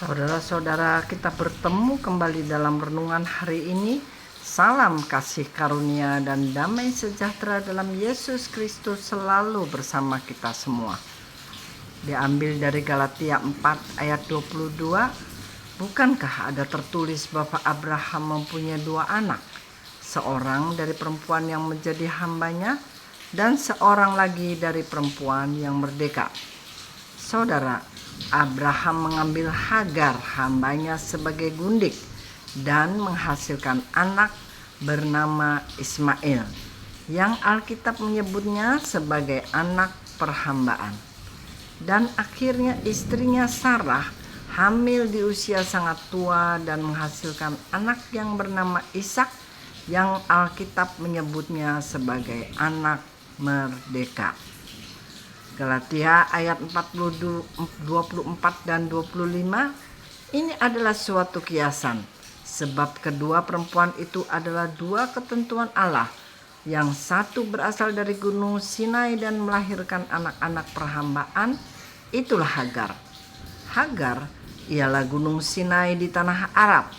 Saudara-saudara, kita bertemu kembali dalam renungan hari ini. Salam kasih karunia dan damai sejahtera dalam Yesus Kristus selalu bersama kita semua. Diambil dari Galatia 4 ayat 22. Bukankah ada tertulis bahwa Abraham mempunyai 2 anak, seorang dari perempuan yang menjadi hambanya dan seorang lagi dari perempuan yang merdeka. Saudara, Abraham mengambil Hagar hambanya sebagai gundik dan menghasilkan anak bernama Ismail, yang Alkitab menyebutnya sebagai anak perhambaan. Dan akhirnya istrinya Sarah hamil di usia sangat tua dan menghasilkan anak yang bernama Ishak, yang Alkitab menyebutnya sebagai anak merdeka. Galatia ayat 24 dan 25. Ini adalah suatu kiasan, sebab kedua perempuan itu adalah 2 ketentuan Allah. Yang satu berasal dari gunung Sinai dan melahirkan anak-anak perhambaan, itulah Hagar. Hagar ialah gunung Sinai di tanah Arab,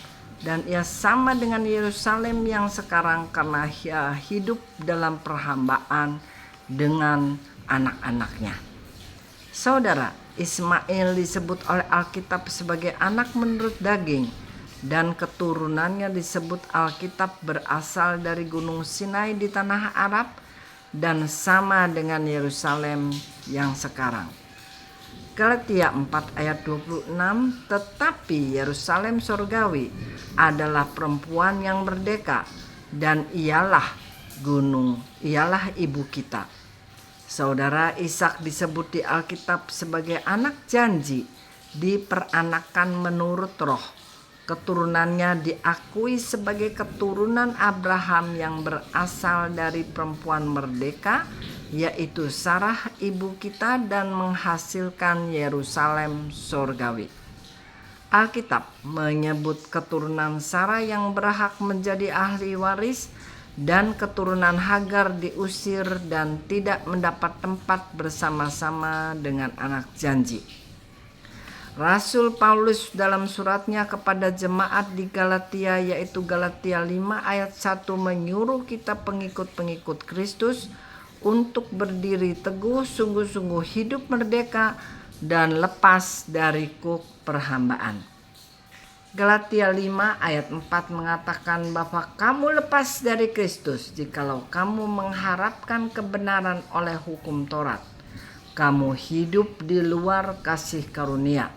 dan ia sama dengan Yerusalem yang sekarang karena ia hidup dalam perhambaan dengan anak-anaknya. Saudara, Ismail disebut oleh Alkitab sebagai anak menurut daging, dan keturunannya disebut Alkitab berasal dari gunung Sinai di tanah Arab dan sama dengan Yerusalem yang sekarang. Galatia 4 ayat 26. Tetapi Yerusalem surgawi adalah perempuan yang merdeka, dan ialah ibu kita. Saudara, Ishak disebut di Alkitab sebagai anak janji, diperanakan menurut roh. Keturunannya diakui sebagai keturunan Abraham yang berasal dari perempuan merdeka, yaitu Sarah ibu kita, dan menghasilkan Yerusalem surgawi. Alkitab menyebut keturunan Sarah yang berhak menjadi ahli waris, dan keturunan Hagar diusir dan tidak mendapat tempat bersama-sama dengan anak janji. Rasul Paulus dalam suratnya kepada jemaat di Galatia, yaitu Galatia 5 ayat 1, menyuruh kita pengikut-pengikut Kristus untuk berdiri teguh, sungguh-sungguh hidup merdeka dan lepas dari kuk perhambaan. Galatia 5 ayat 4 mengatakan bahwa kamu lepas dari Kristus jikalau kamu mengharapkan kebenaran oleh hukum Taurat. Kamu hidup di luar kasih karunia.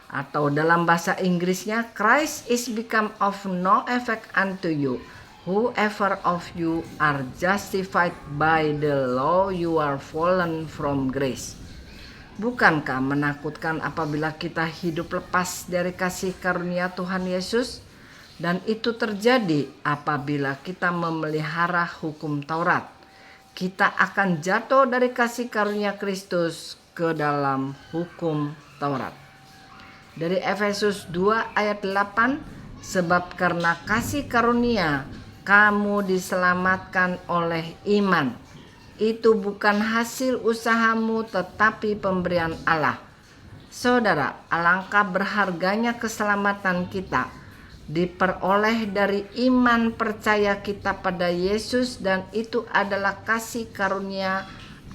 Atau dalam bahasa Inggrisnya, Christ is become of no effect unto you. Whoever of you are justified by the law, you are fallen from grace. Bukankah menakutkan apabila kita hidup lepas dari kasih karunia Tuhan Yesus? Dan itu terjadi apabila kita memelihara hukum Taurat. Kita akan jatuh dari kasih karunia Kristus ke dalam hukum Taurat. Dari Efesus 2 ayat 8, sebab karena kasih karunia kamu diselamatkan oleh iman. Itu bukan hasil usahamu tetapi pemberian Allah. Saudara, alangkah berharganya keselamatan kita diperoleh dari iman percaya kita pada Yesus, dan itu adalah kasih karunia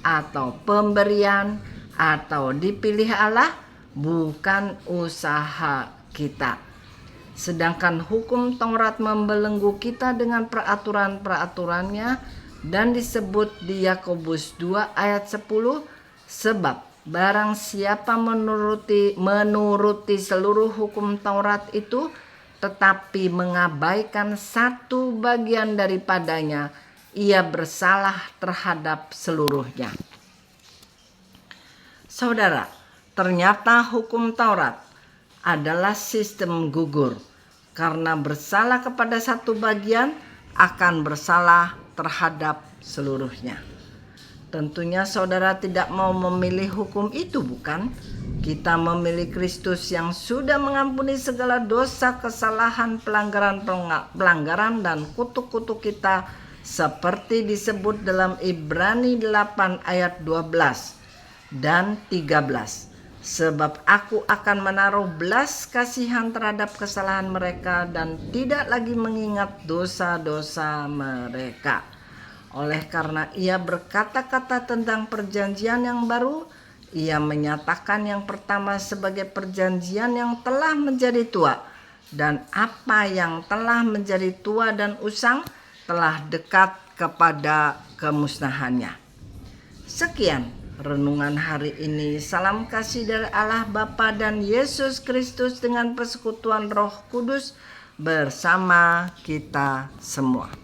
atau pemberian atau dipilih Allah, bukan usaha kita. Sedangkan hukum Taurat membelenggu kita dengan peraturan-peraturannya, dan disebut di Yakobus 2 ayat 10, sebab barang siapa menuruti seluruh hukum Taurat itu tetapi mengabaikan satu bagian daripadanya, ia bersalah terhadap seluruhnya. Saudara, ternyata hukum Taurat adalah sistem gugur, karena bersalah kepada satu bagian akan bersalah terhadap seluruhnya. Tentunya saudara tidak mau memilih hukum itu, bukan? Kita memilih Kristus yang sudah mengampuni segala dosa, kesalahan, pelanggaran dan kutuk-kutuk kita, seperti disebut dalam Ibrani 8 ayat 12 dan 13. Sebab aku akan menaruh belas kasihan terhadap kesalahan mereka dan tidak lagi mengingat dosa-dosa mereka. Oleh karena ia berkata-kata tentang perjanjian yang baru, ia menyatakan yang pertama sebagai perjanjian yang telah menjadi tua, dan apa yang telah menjadi tua dan usang telah dekat kepada kemusnahannya. Sekian renungan hari ini. Salam kasih dari Allah Bapa dan Yesus Kristus dengan persekutuan Roh Kudus bersama kita semua.